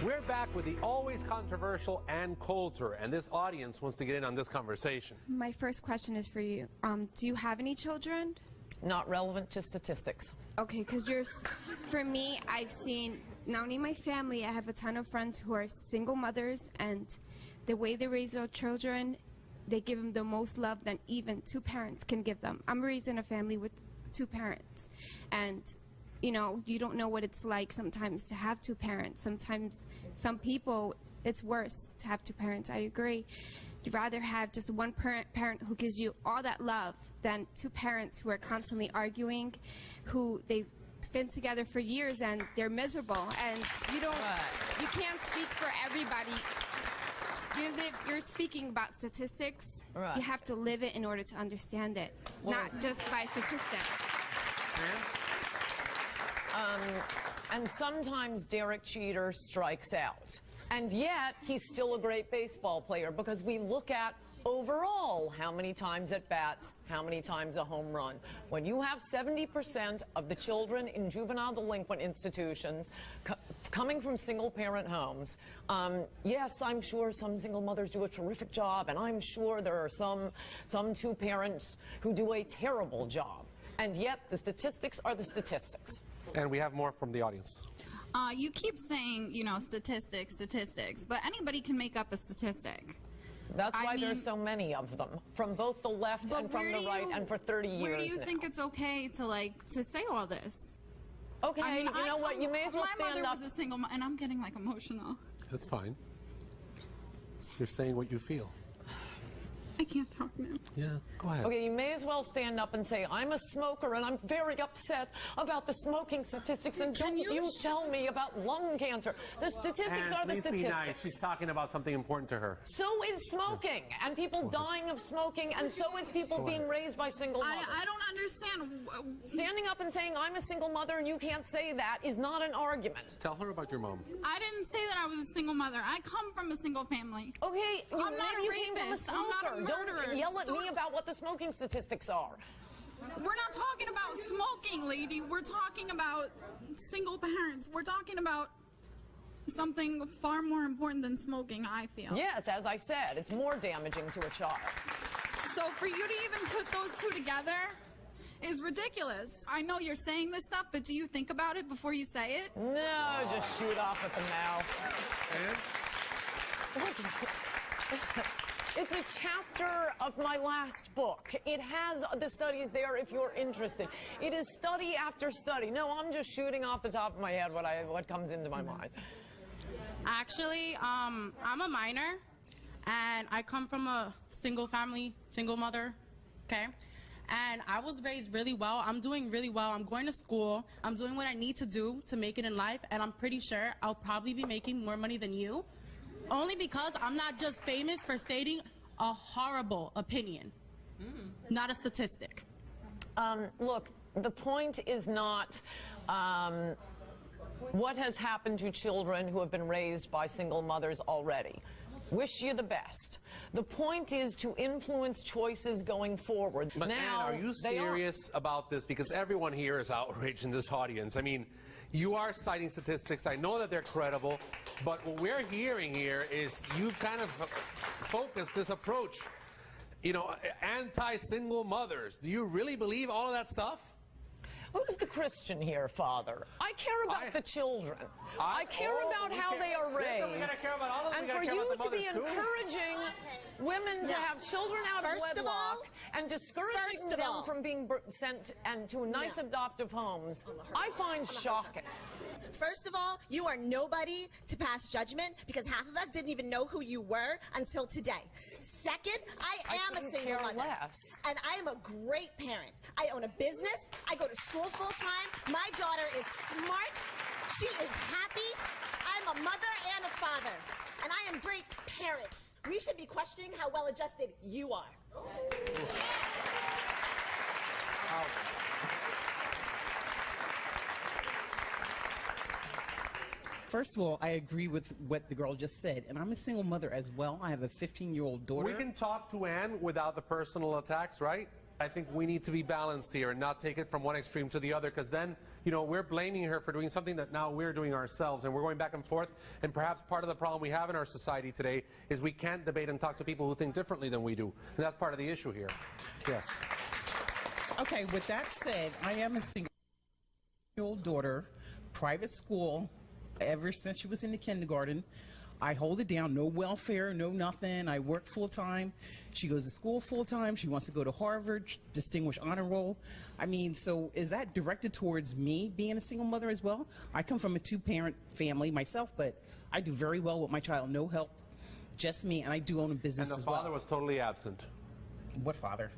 We're back with the always controversial Ann Coulter, and this audience wants to get in on this conversation. My first question is for you. Do you have any children? Not relevant to statistics. Okay, because for me, I've seen, not only my family, I have a ton of friends who are single mothers, and the way they raise their children, they give them the most love than even two parents can give them. I'm raising a family with two parents, and you know, you don't know what it's like sometimes to have two parents. Sometimes, some people, it's worse to have two parents. I agree. You'd rather have just one parent who gives you all that love than two parents who are constantly arguing, who they've been together for years and they're miserable. And you can't speak for everybody. You're speaking about statistics. Right. You have to live it in order to understand it, not just by statistics. And sometimes Derek Jeter strikes out. And yet, he's still a great baseball player because we look at overall how many times at bats, how many times a home run. When you have 70% of the children in juvenile delinquent institutions coming from single-parent homes, yes, I'm sure some single mothers do a terrific job, and I'm sure there are some two parents who do a terrible job. And yet, the statistics are the statistics. And we have more from the audience. You keep saying, you know, statistics, but anybody can make up a statistic. That's why there's so many of them, from both the left and from the right, and for 30 years Where do you now. think it's okay to say all this? Okay, I mean, you know what, you may as well stand up. My mother was a single mother, and I'm getting, like, emotional. That's fine. You're saying what you feel. I can't talk now. Yeah, go ahead. Okay, you may as well stand up and say, I'm a smoker and I'm very upset about the smoking statistics, and don't you tell me about lung cancer. The statistics are the statistics. Be nice. She's talking about something important to her. So is smoking, and people dying of smoking, and so is people being raised by single mothers. I don't understand. Standing up and saying, I'm a single mother and you can't say that is not an argument. Tell her about your mom. I didn't say that I was a single mother. I come from a single family. Okay, I'm not a came from a rapist. smoker. I'm not a murderer. Don't yell at me about what the smoking statistics are. We're not talking about smoking, lady. We're talking about single parents. We're talking about something far more important than smoking, I feel. Yes, as I said, it's more damaging to a child. So for you to even put those two together is ridiculous. I know you're saying this stuff, but do you think about it before you say it? No, just shoot off at the mouth. It's a chapter of my last book. It has the studies there if you're interested. It is study after study. No, I'm just shooting off the top of my head what comes into my mind. Actually, I'm a minor, and I come from a single family, single mother, okay? And I was raised really well. I'm doing really well. I'm going to school. I'm doing what I need to do to make it in life, and I'm pretty sure I'll probably be making more money than you. Only because I'm not just famous for stating a horrible opinion, not a statistic. Look, the point is not what has happened to children who have been raised by single mothers already. Wish you the best. The point is to influence choices going forward. But now, Ann, are you serious about this? Because everyone here is outraged in this audience. I mean, you are citing statistics. I know that they're credible, but what we're hearing here is you've kind of focused this approach, you know, anti-single mothers. Do you really believe all of that stuff? Who's the Christian here, Father? I care about the children. I care about how they are raised. We gotta care about all of them. And for you to be encouraging women to have children out of wedlock and discouraging them from being sent to nice adoptive homes, I find shocking. First of all, you are nobody to pass judgment because half of us didn't even know who you were until today. Second, I am a single mother. And I am a great parent. I own a business. I go to school full time. My daughter is smart. She is happy. I'm a mother and a father. And I am great parents. We should be questioning how well adjusted you are. First of all, I agree with what the girl just said, and I'm a single mother as well. I have a 15-year-old daughter. We can talk to Ann without the personal attacks, right? I think we need to be balanced here and not take it from one extreme to the other, because then, you know, we're blaming her for doing something that now we're doing ourselves, and we're going back and forth. And perhaps part of the problem we have in our society today is we can't debate and talk to people who think differently than we do. And that's part of the issue here. Yes. Okay, with that said, I am a single-year-old daughter, private school, ever since she was in the kindergarten. I hold it down, no welfare, no nothing. I work full-time. She goes to school full-time. She wants to go to Harvard, distinguished honor roll. I mean, so is that directed towards me being a single mother as well? I come from a two-parent family myself, but I do very well with my child, no help, just me, and I do own a business as well. And the father was totally absent. What father?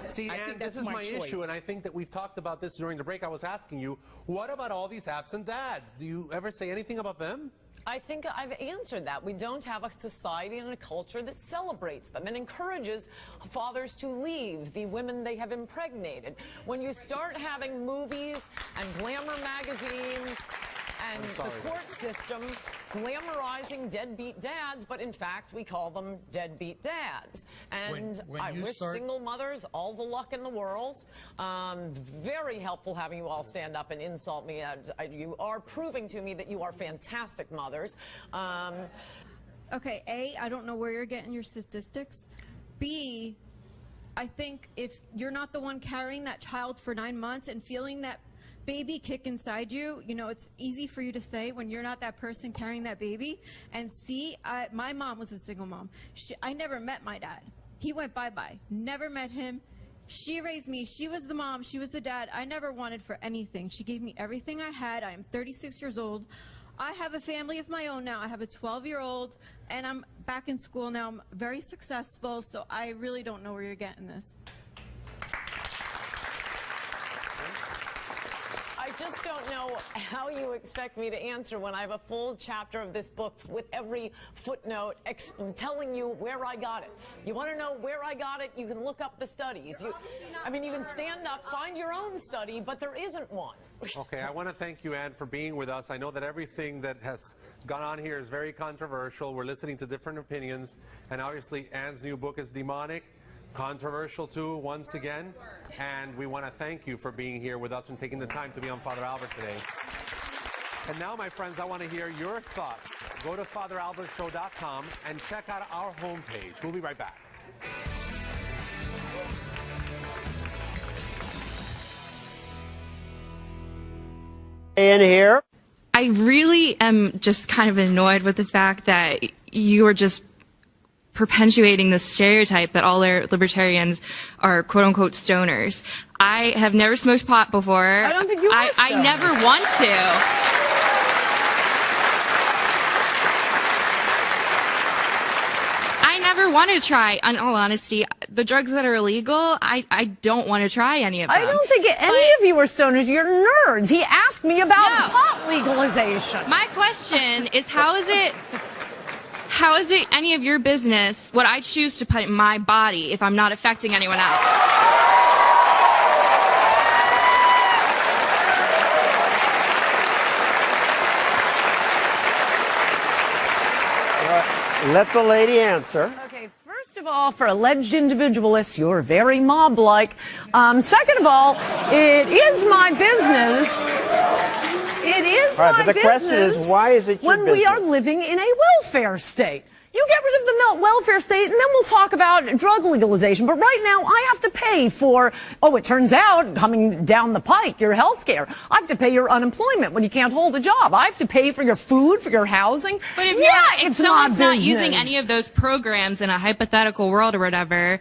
See, Ann, this is my issue, and I think that we've talked about this during the break. I was asking you, what about all these absent dads? Do you ever say anything about them? I think I've answered that. We don't have a society and a culture that celebrates them and encourages fathers to leave the women they have impregnated. When you start having movies and glamour magazines and the court system glamorizing deadbeat dads, but in fact we call them deadbeat dads. And I wish single mothers all the luck in the world. Very helpful having you all stand up and insult me. You are proving to me that you are fantastic mothers. Okay, A, I don't know where you're getting your statistics. B, I think if you're not the one carrying that child for 9 months and feeling that baby kick inside you, you know, it's easy for you to say when you're not that person carrying that baby. And C, my mom was a single mom. I never met my dad. He went bye-bye. Never met him. She raised me. She was the mom. She was the dad. I never wanted for anything. She gave me everything I had. I am 36 years old. I have a family of my own now. I have a 12-year-old, and I'm back in school now. I'm very successful, so I really don't know where you're getting this. I just don't know how you expect me to answer when I have a full chapter of this book with every footnote telling you where I got it. You want to know where I got it? You can look up the studies. I mean, you can stand up, find your own study, but there isn't one. Okay, I want to thank you, Ann, for being with us. I know that everything that has gone on here is very controversial. We're listening to different opinions, and obviously Ann's new book is demonic. Controversial too, once again, and we want to thank you for being here with us and taking the time to be on Father Albert today. And now, my friends, I want to hear your thoughts. Go to FatherAlbertShow.com and check out our homepage. We'll be right back. In here, I really am just kind of annoyed with the fact that you are just perpetuating this stereotype that all our libertarians are quote-unquote stoners. I have never smoked pot before. I don't think you are I never want to. I never want to try, in all honesty. The drugs that are illegal, I don't want to try any of them. I don't think any of you are stoners. You're nerds. He asked me about pot legalization. My question is, how is it any of your business what I choose to put in my body if I'm not affecting anyone else? let the lady answer. Okay, first of all, for alleged individualists, you're very mob-like. Second of all, it is my business. It is all right, my but the question is, why is it your when we are living in a welfare state? You get rid of the welfare state, and then we'll talk about drug legalization. But right now, I have to pay for, it turns out, coming down the pike, your health care. I have to pay your unemployment when you can't hold a job. I have to pay for your food, for your housing. But if someone's not using any of those programs in a hypothetical world or whatever,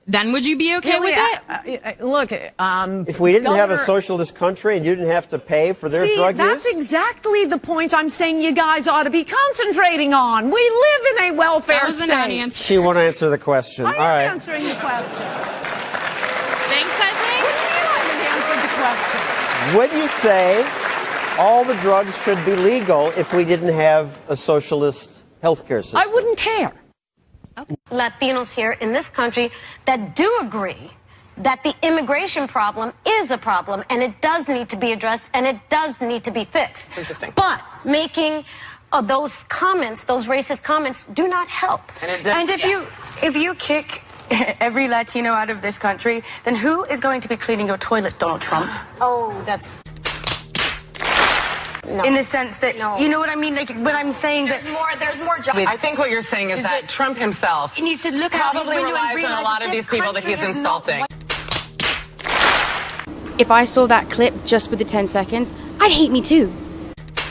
then would you be okay with it? Look, if we didn't have a socialist country and you didn't have to pay for their drug use? That's exactly the point I'm saying you guys ought to be concentrating on. We live in a welfare state. That was a non-answer. She won't answer the question. I am answering the question. Thanks, I think. What do you mean I haven't answered the question? Would you say all the drugs should be legal if we didn't have a socialist healthcare system? I wouldn't care. Latinos here in this country that do agree that the immigration problem is a problem and it does need to be addressed and it does need to be fixed. Interesting. But making those comments, those racist comments, do not help. And if you kick every Latino out of this country, then who is going to be cleaning your toilet, Donald Trump? Oh, that's... No. In the sense that, you know what I mean? Like, when I'm saying there's more jobs. I think what you're saying is that Trump himself needs to look out probably relies on a lot of these people that he's insulting. If I saw that clip just with the 10 seconds, I'd hate me too.